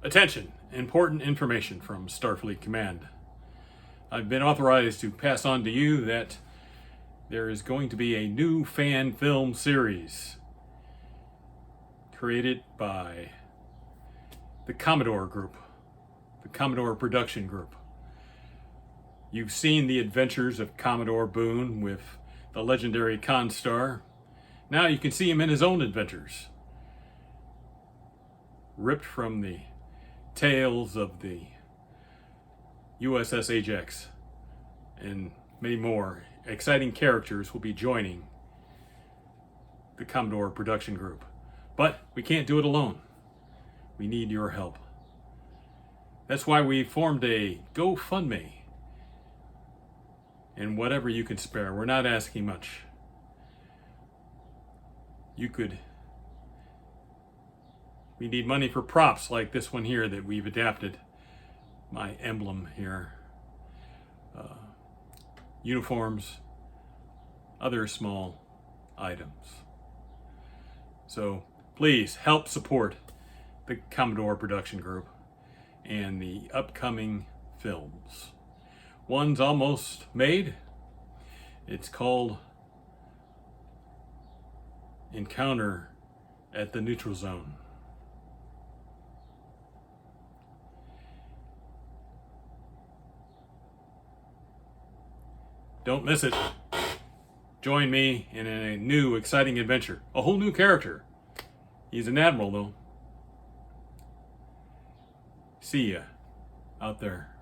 Attention! Important information from Starfleet Command. I've been authorized to pass on to you that there is going to be a new fan film series created by the Commodore group, the Commodore production group. You've seen the adventures of Commodore Boone with the legendary Constar. Now you can see him in his own adventures, ripped from the tales of the USS Ajax, and many more exciting characters will be joining the Commodore production group. But we can't do it alone. We need your help. That's why we formed a GoFundMe. And whatever you can spare, we're not asking much. We need money for props like this one here that we've adapted. My emblem here. Uniforms, other small items. So please help support the Commodore production group and the upcoming films. One's almost made. It's called Encounter at the Neutral Zone. Don't miss it. Join me in a new, exciting adventure. A whole new character. He's an Admiral, though. See ya out there.